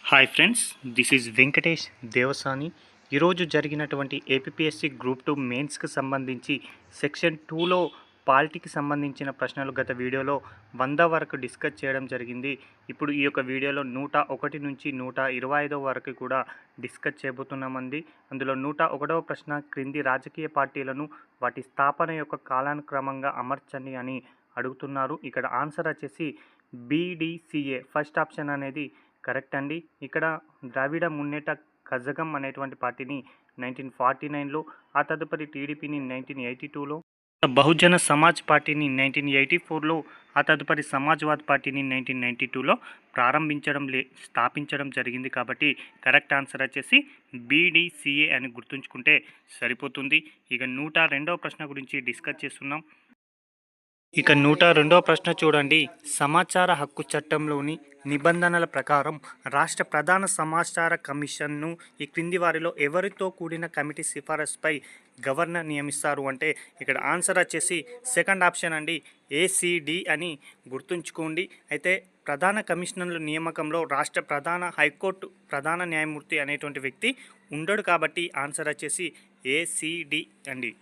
Hi friends, this is Venkatesh Devasani. ఈరోజు జరిగినటువంటి APSC group 2 మెయిన్స్కి సంబంధించి సెక్షన్ 2లో పాలిటీకి సంబంధించిన ప్రశ్నలు గత వీడియోలో 100 వరకు డిస్కస్ చేయడం జరిగింది. ఇప్పుడు ఈ యొక్క వీడియోలో 101 నుంచి 125 వరకు కూడా డిస్కస్ చేయబోతున్నామండి. అందులో 101వ ప్రశ్న, క్రింది రాజకీయ పార్టీలను వాటి స్థాపన యొక్క కాలానుక్రమంగా అమర్చండి అని అడుగుతున్నారు. ఇక్కడ ఆన్సర్ వచ్చేసి బీడీసీఏ ఫస్ట్ ఆప్షన్ అనేది కరెక్ట్ అండి. ఇక్కడ ద్రావిడ మున్నేట కజగం అనేటువంటి పార్టీని 1949లో, ఆ తదుపరి టీడీపీని 1982లో, బహుజన సమాజ్ పార్టీని 1984లో, ఆ తదుపరి సమాజ్వాద్ పార్టీని 1992లో స్థాపించడం జరిగింది. కాబట్టి కరెక్ట్ ఆన్సర్ వచ్చేసి బీడీసీఏ అని గుర్తుంచుకుంటే సరిపోతుంది. ఇక 102వ ప్రశ్న గురించి డిస్కస్ చేస్తున్నాం. ఇక 102వ ప్రశ్న చూడండి. సమాచార హక్కు చట్టంలోని నిబంధనల ప్రకారం రాష్ట్ర ప్రధాన సమాచార కమిషన్ను ఈ క్రింది వారిలో ఎవరితో కూడిన కమిటీ సిఫారసుపై గవర్నర్ నియమిస్తారు అంటే ఇక్కడ ఆన్సర్ వచ్చేసి సెకండ్ ఆప్షన్ అండి, ఏసీడీ అని గుర్తుంచుకోండి. అయితే ప్రధాన కమిషనర్ల నియామకంలో రాష్ట్ర ప్రధాన హైకోర్టు ప్రధాన న్యాయమూర్తి అనేటువంటి వ్యక్తి ఉండడు. కాబట్టి ఆన్సర్ వచ్చేసి ఏసీడీ అండి.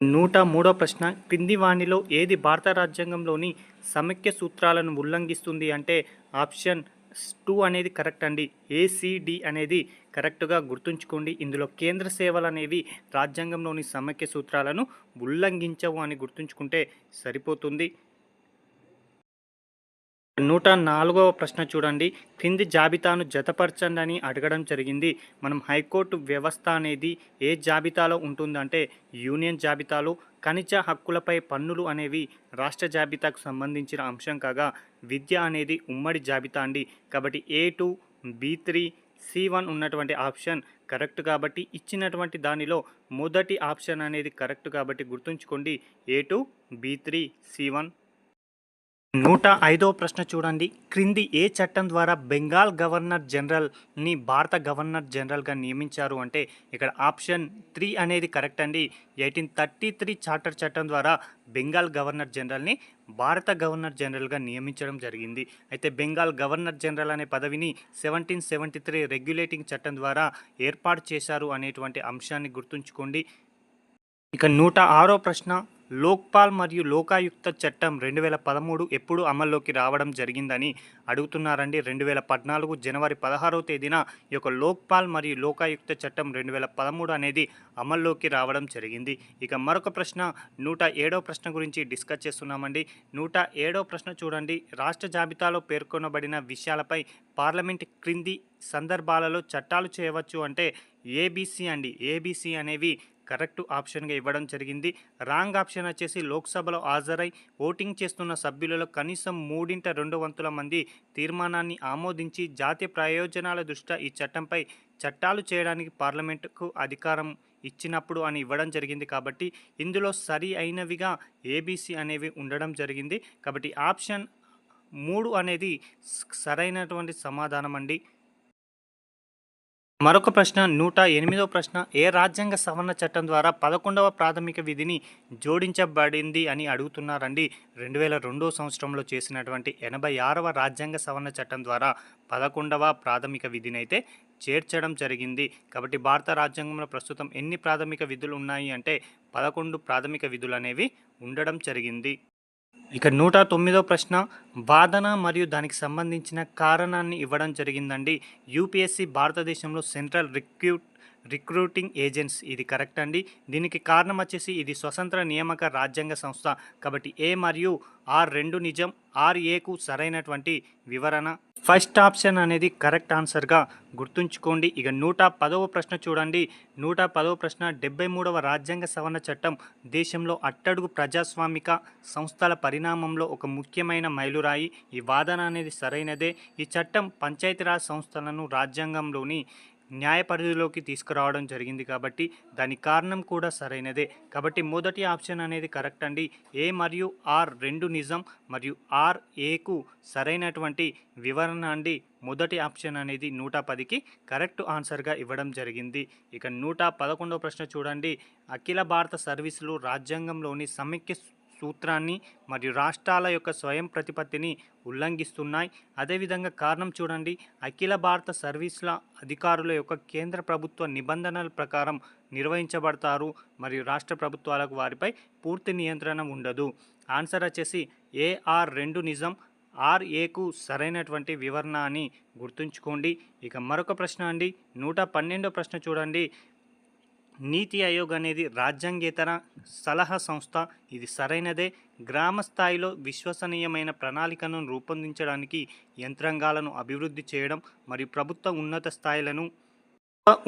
103వ ప్రశ్న, క్రింది వాణిలో ఏది భారత రాజ్యాంగంలోని సమైక్య సూత్రాలను ఉల్లంఘిస్తుంది అంటే ఆప్షన్ 2 అనేది కరెక్ట్ అండి. ఏసీడీ అనేది కరెక్ట్గా గుర్తుంచుకోండి. ఇందులో కేంద్ర సేవలు అనేవి రాజ్యాంగంలోని సమైక్య సూత్రాలను ఉల్లంఘించవు అని గుర్తుంచుకుంటే సరిపోతుంది. 104వ ప్రశ్న చూడండి. క్రింది జాబితాను జతపరచండి అని అడగడం జరిగింది. మనం హైకోర్టు వ్యవస్థ అనేది ఏ జాబితాలో ఉంటుందంటే యూనియన్ జాబితాలో, ఖనిజ హక్కులపై పన్నులు అనేవి రాష్ట్ర జాబితాకు సంబంధించిన అంశం కాగా విద్య అనేది ఉమ్మడి జాబితా అండి. కాబట్టి A2, B3, C1 ఉన్నటువంటి ఆప్షన్ కరెక్ట్. కాబట్టి ఇచ్చినటువంటి దానిలో మొదటి ఆప్షన్ అనేది కరెక్ట్. కాబట్టి గుర్తుంచుకోండి A2, B3, C1. 105వ ప్రశ్న చూడండి. క్రింది ఏ చట్టం ద్వారా బెంగాల్ గవర్నర్ జనరల్ని భారత గవర్నర్ జనరల్గా నియమించారు అంటే ఇక్కడ ఆప్షన్ 3 అనేది కరెక్ట్ అండి. 1833 చార్టర్ చట్టం ద్వారా బెంగాల్ గవర్నర్ జనరల్ని భారత గవర్నర్ జనరల్గా నియమించడం జరిగింది. అయితే బెంగాల్ గవర్నర్ జనరల్ అనే పదవిని 1773 రెగ్యులేటింగ్ చట్టం ద్వారా ఏర్పాటు చేశారు అనేటువంటి అంశాన్ని గుర్తుంచుకోండి. ఇక 106వ ప్రశ్న, లోక్పాల్ మరియు లోకాయుక్త చట్టం 2013 ఎప్పుడు అమల్లోకి రావడం జరిగిందని అడుగుతున్నారండి. 2014 జనవరి 16వ తేదీన ఈ యొక్క లోక్పాల్ మరియు లోకాయుక్త చట్టం 2013 అనేది అమల్లోకి రావడం జరిగింది. ఇక మరొక ప్రశ్న 107వ ప్రశ్న గురించి డిస్కస్ చేస్తున్నామండి. 107వ ప్రశ్న చూడండి. రాష్ట్ర జాబితాలో పేర్కొనబడిన విషయాలపై పార్లమెంట్ క్రింది సందర్భాలలో చట్టాలు చేయవచ్చు అంటే ఏబీసీ అండి. ఏబీసీ అనేవి కరెక్ట్ ఆప్షన్గా ఇవ్వడం జరిగింది. రాంగ్ ఆప్షన్ వచ్చేసి లోక్సభలో హాజరై ఓటింగ్ చేస్తున్న సభ్యులలో కనీసం 3/2 మంది తీర్మానాన్ని ఆమోదించి జాతీయ ప్రయోజనాల దృష్ట్యా ఈ చట్టంపై చట్టాలు చేయడానికి పార్లమెంటుకు అధికారం ఇచ్చినప్పుడు అని ఇవ్వడం జరిగింది. కాబట్టి ఇందులో సరి అయినవిగా ఏబీసీ అనేవి ఉండడం జరిగింది. కాబట్టి ఆప్షన్ 3 అనేది సరైనటువంటి సమాధానం అండి. మరొక ప్రశ్న 108వ ప్రశ్న, ఏ రాజ్యాంగ సవరణ చట్టం ద్వారా 11వ ప్రాథమిక విధిని జోడించబడింది అని అడుగుతున్నారండి. 2002 సంవత్సరంలో చేసినటువంటి 86వ రాజ్యాంగ సవరణ చట్టం ద్వారా 11వ ప్రాథమిక విధిని అయితే చేర్చడం జరిగింది. కాబట్టి భారత రాజ్యాంగంలో ప్రస్తుతం ఎన్ని ప్రాథమిక విధులు ఉన్నాయి అంటే 11 ప్రాథమిక విధులు అనేవి ఉండడం జరిగింది. ఇక 109వ ప్రశ్న, వాదన మరియు దానికి సంబంధించిన కారణాన్ని ఇవ్వడం జరిగిందండి. యూపీఎస్సీ భారతదేశంలో సెంట్రల్ రిక్రూటింగ్ ఏజెన్సీ, ఇది కరెక్ట్ అండి. దీనికి కారణం వచ్చేసి ఇది స్వతంత్ర నియామక రాజ్యాంగ సంస్థ. కాబట్టి ఏ మరియు ఆర్ రెండు నిజం, ఆర్ఏకు సరైనటువంటి వివరణ. ఫస్ట్ ఆప్షన్ అనేది కరెక్ట్ ఆన్సర్గా గుర్తుంచుకోండి. ఇక 110వ ప్రశ్న చూడండి. 110వ ప్రశ్న, 73వ రాజ్యాంగ సవరణ చట్టం దేశంలో అట్టడుగు ప్రజాస్వామిక సంస్థల పరిణామంలో ఒక ముఖ్యమైన మైలురాయి. ఈ వాదన అనేది సరైనదే. ఈ చట్టం పంచాయతీరాజ్ సంస్థలను రాజ్యాంగంలోని న్యాయ పరిధిలోకి తీసుకురావడం జరిగింది. కాబట్టి దాని కారణం కూడా సరైనదే. కాబట్టి మొదటి ఆప్షన్ అనేది కరెక్ట్ అండి. ఏ మరియు ఆర్ రెండు నిజం మరియు ఆర్ఏకు సరైనటువంటి వివరణ అండి. మొదటి ఆప్షన్ అనేది 110కి కరెక్ట్ ఆన్సర్గా ఇవ్వడం జరిగింది. ఇక 111వ ప్రశ్న చూడండి. అఖిల భారత సర్వీసులు రాజ్యాంగంలోని సమైక్య సూత్రాన్ని మరియు రాష్ట్రాల యొక్క స్వయం ప్రతిపత్తిని ఉల్లంఘిస్తున్నాయి. అదేవిధంగా కారణం చూడండి, అఖిల భారత సర్వీసుల అధికారుల యొక్క కేంద్ర ప్రభుత్వ నిబంధనల ప్రకారం నిర్వహించబడతారు మరియు రాష్ట్ర ప్రభుత్వాలకు వారిపై పూర్తి నియంత్రణ ఉండదు. ఆన్సర్ వచ్చేసి AR2 నిజం, RAకు సరైనటువంటి వివరణ అని గుర్తుంచుకోండి. ఇక మరొక ప్రశ్న అండి, 112వ ప్రశ్న చూడండి. నీతి ఆయోగ్ అనేది రాజ్యాంగేతర సలహా సంస్థ, ఇది సరైనదే. గ్రామ స్థాయిలో విశ్వసనీయమైన ప్రణాళికను రూపొందించడానికి యంత్రాంగాలను అభివృద్ధి చేయడం మరియు ప్రభుత్వ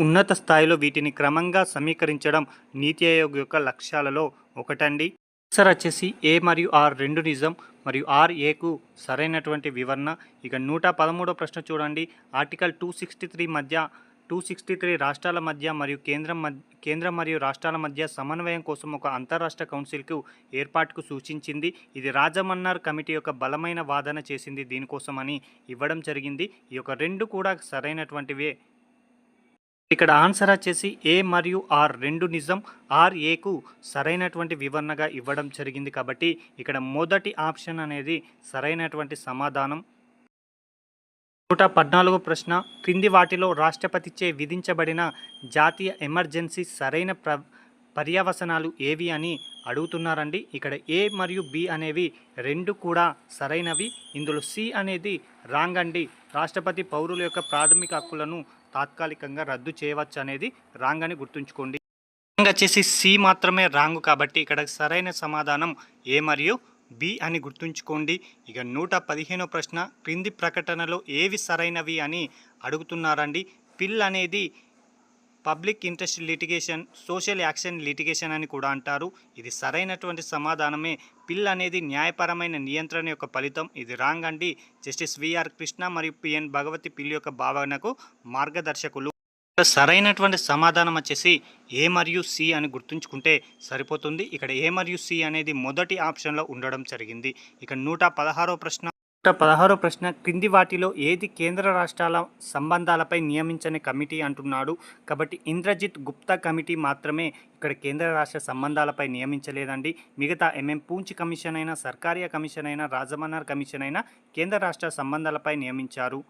ఉన్నత స్థాయిలో వీటిని క్రమంగా సమీకరించడం నీతి ఆయోగ్ యొక్క లక్ష్యాలలో ఒకటండి. ఆన్సర్ వచ్చేసి A మరియు R2 నిజం మరియు RAకు సరైనటువంటి వివరణ. ఇక 113వ ప్రశ్న చూడండి. ఆర్టికల్ 263 రాష్ట్రాల మధ్య మరియు కేంద్రం మరియు రాష్ట్రాల మధ్య సమన్వయం కోసం ఒక అంతర్రాష్ట్ర కౌన్సిల్కు ఏర్పాటుకు సూచించింది. ఇది రాజమన్నార్ కమిటీ యొక్క బలమైన వాదన చేసింది దీనికోసమని ఇవ్వడం జరిగింది. ఈ యొక్క రెండు కూడా సరైనటువంటివే. ఇక్కడ ఆన్సర్ వచ్చేసి A మరియు R2 నిజం, RAకు సరైనటువంటి వివరణగా ఇవ్వడం జరిగింది. కాబట్టి ఇక్కడ మొదటి ఆప్షన్ అనేది సరైనటువంటి సమాధానం. 114వ ప్రశ్న, క్రింది వాటిలో రాష్ట్రపతిచే విధించబడిన జాతీయ ఎమర్జెన్సీ సరైన పర్యవసనాలు ఏవి అని అడుగుతున్నారండి. ఇక్కడ A మరియు B అనేవి రెండు కూడా సరైనవి. ఇందులో C అనేది రాంగ్ అండి. రాష్ట్రపతి పౌరుల యొక్క ప్రాథమిక హక్కులను తాత్కాలికంగా రద్దు చేయవచ్చు అనేది రాంగ్ అని గుర్తుంచుకోండి. వచ్చేసి C మాత్రమే రాంగ్, కాబట్టి ఇక్కడ సరైన సమాధానం A మరియు B అని గుర్తుంచుకోండి. ఇక 115వ ప్రశ్న, క్రింది ప్రకటనలో ఏవి సరైనవి అని అడుగుతున్నారండి. పిల్ అనేది public interest litigation, social action litigation అని కూడా అంటారు. ఇది సరైనటువంటి సమాధానమే. పిల్ అనేది న్యాయపరమైన నియంత్రణ యొక్క ఫలితం, ఇది రాంగ్ అండి. జస్టిస్ విఆర్ కృష్ణ మరియు పిఎన్ భగవతి పిల్ యొక్క భావనకు మార్గదర్శకులు. సరైనటువంటి సమాధానం వచ్చేసి A మరియు C అని గుర్తుంచుకుంటే సరిపోతుంది. ఇక్కడ A మరియు C అనేది మొదటి ఆప్షన్లో ఉండడం జరిగింది. ఇక 116వ ప్రశ్న, క్రింది వాటిలో ఏది కేంద్ర రాష్ట్రాల సంబంధాలపై నియమించని కమిటీ అంటున్నాడు. కాబట్టి ఇంద్రజిత్ గుప్తా కమిటీ మాత్రమే ఇక్కడ కేంద్ర రాష్ట్ర సంబంధాలపై నియమించలేదండి. మిగతా పూంచ్ కమిషన్ అయినా, సర్కారియా కమిషన్ అయినా, రాజమన్నార్ కమిషన్ అయినా కేంద్ర రాష్ట్ర సంబంధాలపై నియమించారు.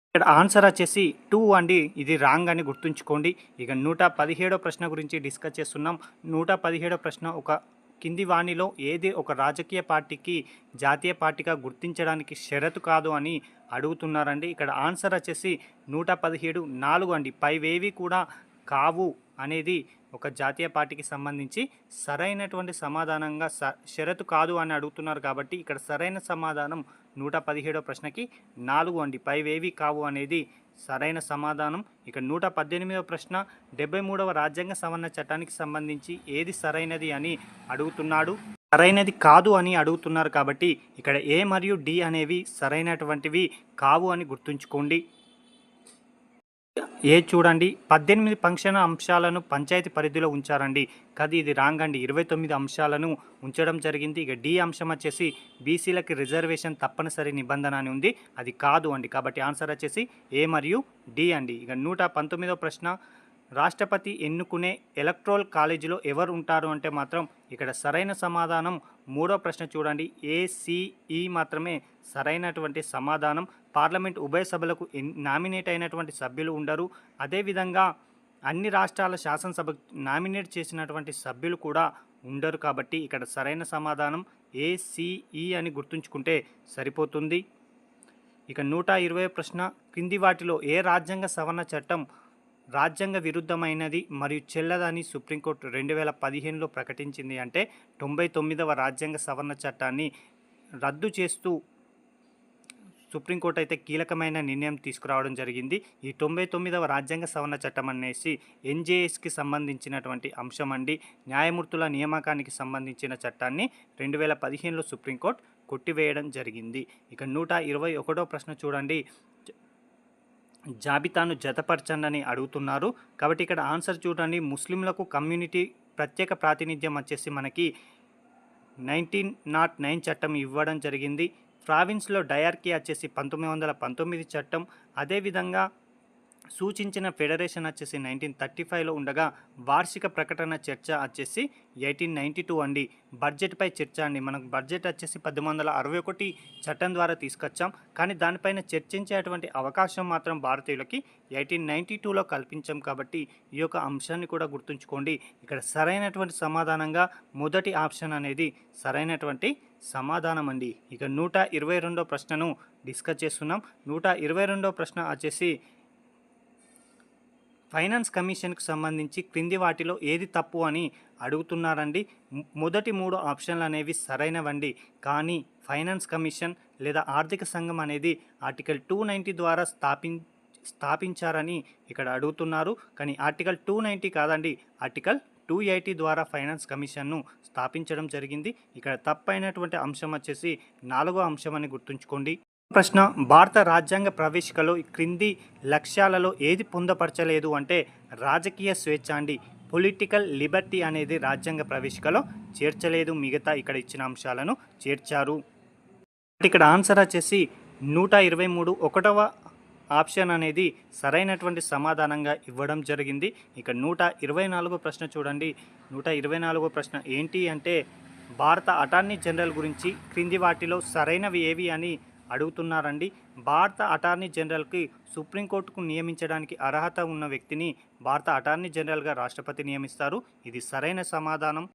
ఇక్కడ ఆన్సర్ వచ్చేసి 2 అండి. ఇది రాంగ్ అని గుర్తుంచుకోండి. ఇక 117వ ప్రశ్న గురించి డిస్కస్ చేస్తున్నాం. 117వ ప్రశ్న, ఒక కింది వాణిలో ఏది ఒక రాజకీయ పార్టీకి జాతీయ పార్టీగా గుర్తించడానికి షరతు కాదు అని అడుగుతున్నారండి. ఇక్కడ ఆన్సర్ వచ్చేసి 117 4 అండి. పైవేవి కూడా కావు అనేది ఒక జాతీయ పార్టీకి సంబంధించి సరైనటువంటి సమాధానంగా షరతు కాదు అని అడుగుతున్నారు. కాబట్టి ఇక్కడ సరైన సమాధానం 117వ ప్రశ్నకి 4 అండి. పైవేవి కావు అనేది సరైన సమాధానం. ఇక 118వ ప్రశ్న, 73వ రాజ్యాంగ సవరణ చట్టానికి సంబంధించి ఏది సరైనది అని అడుగుతున్నాడు. సరైనది కాదు అని అడుగుతున్నారు. కాబట్టి ఇక్కడ A మరియు D అనేవి సరైనటువంటివి కావు అని గుర్తుంచుకోండి. ఏ చూడండి, 18 ఫంక్షన్ అంశాలను పంచాయతీ పరిధిలో ఉంచారండి. కానీ ఇది రాంగ్ అండి. 29 అంశాలను ఉంచడం జరిగింది. ఇక D అంశం వచ్చేసి బీసీలకి రిజర్వేషన్ తప్పనిసరి నిబంధన అని ఉంది, అది కాదు అండి. కాబట్టి ఆన్సర్ వచ్చేసి A మరియు D అండి. ఇక 119వ ప్రశ్న, రాష్ట్రపతి ఎన్నుకునే ఎలక్ట్రల్ కాలేజీలో ఎవరు ఉంటారు అంటే మాత్రం ఇక్కడ సరైన సమాధానం 3వ ప్రశ్న చూడండి, ACE మాత్రమే సరైనటువంటి సమాధానం. పార్లమెంట్ ఉభయ సభలకు నామినేట్ అయినటువంటి సభ్యులు ఉండరు. అదేవిధంగా అన్ని రాష్ట్రాల శాసనసభ నామినేట్ చేసినటువంటి సభ్యులు కూడా ఉండరు. కాబట్టి ఇక్కడ సరైన సమాధానం ACE అని గుర్తుంచుకుంటే సరిపోతుంది. ఇక 120వ ప్రశ్న, క్రింది వాటిలో ఏ రాజ్యాంగ సవరణ చట్టం రాజ్యాంగ విరుద్ధమైనది మరియు చెల్లదని సుప్రీంకోర్టు 2015లో ప్రకటించింది అంటే 99వ రాజ్యాంగ సవరణ చట్టాన్ని రద్దు చేస్తూ సుప్రీంకోర్టు అయితే కీలకమైన నిర్ణయం తీసుకురావడం జరిగింది. ఈ 99వ రాజ్యాంగ సవరణ చట్టం అనేసి NJSకి సంబంధించినటువంటి అంశం అండి. న్యాయమూర్తుల నియామకానికి సంబంధించిన చట్టాన్ని 2015లో సుప్రీంకోర్టు కొట్టివేయడం జరిగింది. ఇక 121వ ప్రశ్న చూడండి, జాబితాను జతపరచండి అని అడుగుతున్నారు. కాబట్టి ఇక్కడ ఆన్సర్ చూడండి, ముస్లింలకు కమ్యూనిటీ ప్రత్యేక ప్రాతినిధ్యం వచ్చేసి మనకి 1909 చట్టం ఇవ్వడం జరిగింది. ప్రావిన్స్లో డయార్కీ వచ్చేసి 1919 చట్టం. అదేవిధంగా సూచించిన ఫెడరేషన్ వచ్చేసి 1935లో ఉండగా వార్షిక ప్రకటన చర్చ వచ్చేసి 1892 అండి. బడ్జెట్పై చర్చ అండి. మనకు బడ్జెట్ వచ్చేసి 1861 చట్టం ద్వారా తీసుకొచ్చాం. కానీ దానిపైన చర్చించేటువంటి అవకాశం మాత్రం భారతీయులకి 1892లో కల్పించాం కాబట్టి ఈ యొక్క అంశాన్ని కూడా గుర్తుంచుకోండి. ఇక్కడ సరైనటువంటి సమాధానంగా మొదటి ఆప్షన్ అనేది సరైనటువంటి సమాధానం అండి. ఇక 122వ ప్రశ్నను డిస్కస్ చేస్తున్నాం. 122వ ప్రశ్న వచ్చేసి ఫైనాన్స్ కమిషన్కు సంబంధించి క్రింది వాటిలో ఏది తప్పు అని అడుగుతున్నారండి. మొదటి 3 ఆప్షన్లు అనేవి సరైనవండి. కానీ ఫైనాన్స్ కమిషన్ లేదా ఆర్థిక సంఘం అనేది ఆర్టికల్ 290 ద్వారా స్థాపించారని ఇక్కడ అడుగుతున్నారు. కానీ ఆర్టికల్ 290 కాదండి, ఆర్టికల్ 280 ద్వారా ఫైనాన్స్ కమిషన్ను స్థాపించడం జరిగింది. ఇక్కడ తప్పైనటువంటి అంశం వచ్చేసి 4వ అంశం అని గుర్తుంచుకోండి. ప్రశ్న, భారత రాజ్యాంగ ప్రవేశికలో క్రింది లక్ష్యాలలో ఏది పొందపరచలేదు అంటే రాజకీయ స్వేచ్ఛ అండి. పొలిటికల్ లిబర్టీ అనేది రాజ్యాంగ ప్రవేశికలో చేర్చలేదు. మిగతా ఇక్కడ ఇచ్చిన అంశాలను చేర్చారు. ఇక్కడ ఆన్సర్ వచ్చేసి 123 ఒకటవ ఆప్షన్ అనేది సరైనటువంటి సమాధానంగా ఇవ్వడం జరిగింది. ఇక 124వ ప్రశ్న చూడండి. 124వ ప్రశ్న ఏంటి అంటే భారత అటార్నీ జనరల్ గురించి క్రింది వాటిలో సరైనవి ఏవి అని అడుగుతున్నారండి. భారత అటార్నీ జనరల్కి సుప్రీంకోర్టుకు నియమించడానికి అర్హత ఉన్న వ్యక్తిని భారత అటార్నీ జనరల్గా రాష్ట్రపతి నియమిస్తారు. ఇది సరైన సమాధానం.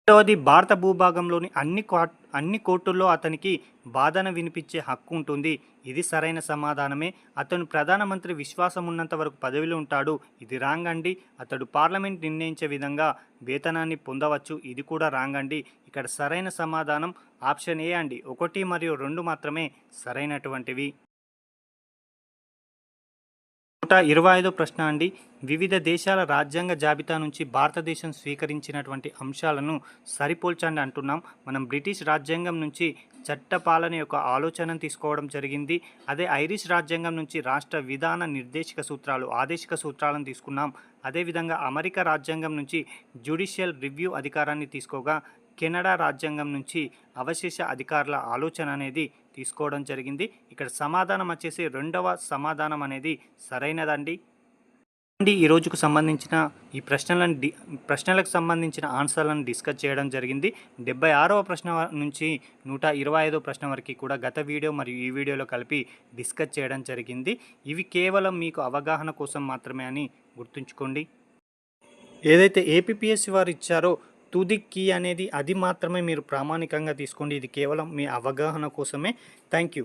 రెండవది, భారత భూభాగంలోని అన్ని కోర్టుల్లో అతనికి వాదన వినిపించే హక్కు ఉంటుంది. ఇది సరైన సమాధానమే. అతను ప్రధానమంత్రి విశ్వాసం ఉన్నంత వరకు పదవిలో ఉంటాడు. ఇది రాంగ్ అండి. అతడు పార్లమెంట్ నిర్ణయించే విధంగా వేతనాన్ని పొందవచ్చు. ఇది కూడా రాంగ్ అండి. ఇక్కడ సరైన సమాధానం ఆప్షన్ ఏ అండి. 1 మరియు 2 మాత్రమే సరైనటువంటివి. 125వ ప్రశ్న అండి. వివిధ దేశాల రాజ్యాంగ జాబితా నుంచి భారతదేశం స్వీకరించినటువంటి అంశాలను సరిపోల్చండి అంటున్నాం. మనం బ్రిటిష్ రాజ్యాంగం నుంచి చట్టపాలన యొక్క ఆలోచనను తీసుకోవడం జరిగింది. అదే ఐరిష్ రాజ్యాంగం నుంచి రాష్ట్ర విధాన నిర్దేశక సూత్రాలు, ఆదేశిక సూత్రాలను తీసుకున్నాం. అదేవిధంగా అమెరికా రాజ్యాంగం నుంచి జ్యుడిషియల్ రివ్యూ అధికారాన్ని తీసుకోగా కెనడా రాజ్యాంగం నుంచి అవశేష అధికారుల ఆలోచన అనేది తీసుకోవడం జరిగింది. ఇక్కడ సమాధానం వచ్చేసి 2వ సమాధానం అనేది సరైనదండి. ఈ రోజుకు సంబంధించిన ఈ ప్రశ్నలకు సంబంధించిన ఆన్సర్లను డిస్కస్ చేయడం జరిగింది. 76వ ప్రశ్న నుంచి 125వ ప్రశ్న వరకు కూడా గత వీడియో మరియు ఈ వీడియోలో కలిపి డిస్కస్ చేయడం జరిగింది. ఇవి కేవలం మీకు అవగాహన కోసం మాత్రమే అని గుర్తుంచుకోండి. ఏదైతే ఏపీపీఎస్సీ వారు ఇచ్చారో తుది కీ అనేది అది మాత్రమే మీరు ప్రామాణికంగా తీసుకోండి. ఇది కేవలం మీ అవగాహన కోసమే. Thank you.